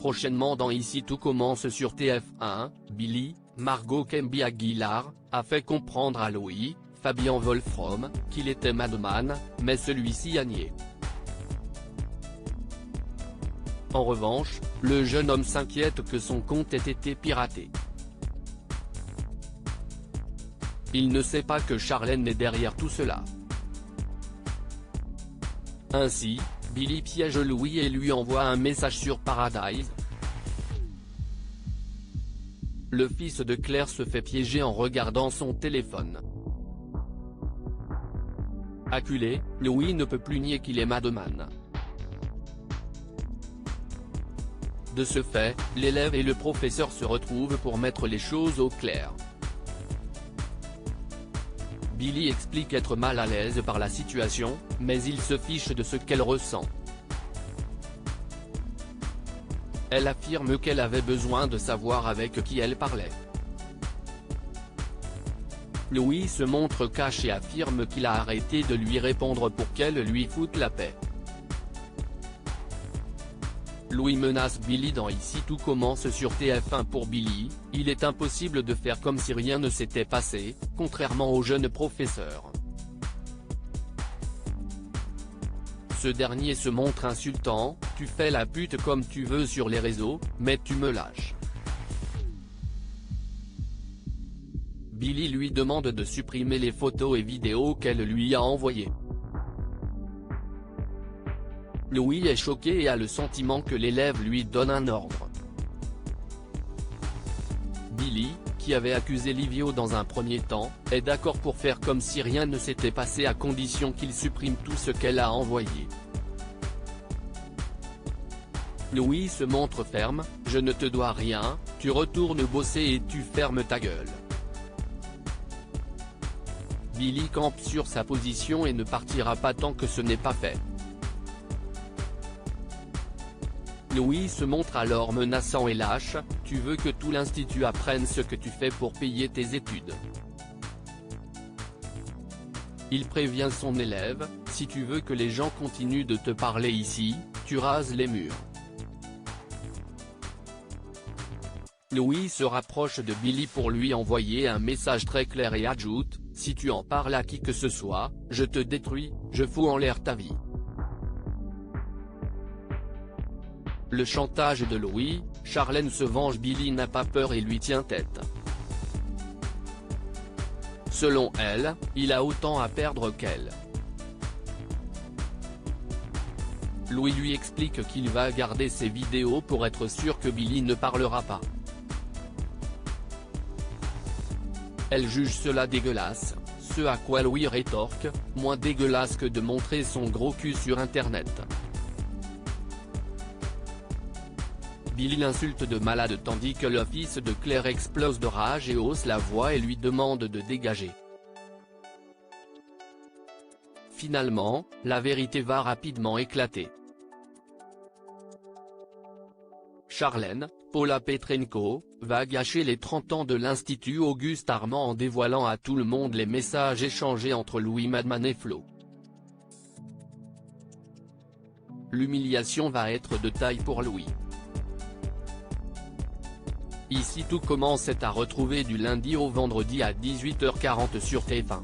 prochainement dans Ici tout commence sur TF1, Billy, Margot Kemby Aguilar, a fait comprendre à Louis, Fabien Wolfrom, qu'il était Madman, mais celui-ci a nié. En revanche, le jeune homme s'inquiète que son compte ait été piraté. Il ne sait pas que Charlène est derrière tout cela. Ainsi, Billy piège Louis et lui envoie un message sur Paradise. Le fils de Claire se fait piéger en regardant son téléphone. Acculé, Louis ne peut plus nier qu'il est Madman. De ce fait, l'élève et le professeur se retrouvent pour mettre les choses au clair. Billy explique être mal à l'aise par la situation, mais il se fiche de ce qu'elle ressent. Elle affirme qu'elle avait besoin de savoir avec qui elle parlait. Louis se montre cash et affirme qu'il a arrêté de lui répondre pour qu'elle lui foute la paix. Louis menace Billy dans Ici tout commence sur TF1. Pour Billy, il est impossible de faire comme si rien ne s'était passé, contrairement au jeune professeur. Ce dernier se montre insultant, « Tu fais la pute comme tu veux sur les réseaux, mais tu me lâches ». Billy lui demande de supprimer les photos et vidéos qu'elle lui a envoyées. Louis est choqué et a le sentiment que l'élève lui donne un ordre. Billy, qui avait accusé Livio dans un premier temps, est d'accord pour faire comme si rien ne s'était passé à condition qu'il supprime tout ce qu'elle a envoyé. Louis se montre ferme, « Je ne te dois rien, tu retournes bosser et tu fermes ta gueule ». Billy campe sur sa position et ne partira pas tant que ce n'est pas fait. Louis se montre alors menaçant et lâche, « Tu veux que tout l'institut apprenne ce que tu fais pour payer tes études ». Il prévient son élève, « Si tu veux que les gens continuent de te parler ici, tu rases les murs ». Louis se rapproche de Billy pour lui envoyer un message très clair et ajoute, « Si tu en parles à qui que ce soit, je te détruis, je fous en l'air ta vie ». Le chantage de Louis, Charlène se venge. Billy n'a pas peur et lui tient tête. Selon elle, il a autant à perdre qu'elle. Louis lui explique qu'il va garder ses vidéos pour être sûr que Billy ne parlera pas. Elle juge cela dégueulasse, ce à quoi Louis rétorque, « Moins dégueulasse que de montrer son gros cul sur internet ». Billy l'insulte de malade tandis que le fils de Claire explose de rage et hausse la voix et lui demande de dégager. Finalement, la vérité va rapidement éclater. Charlène, Paula Petrenko, va gâcher les 30 ans de l'Institut Auguste Armand en dévoilant à tout le monde les messages échangés entre Louis Madman et Flo. L'humiliation va être de taille pour Louis. Ici tout commence est à retrouver du lundi au vendredi à 18h40 sur TF1.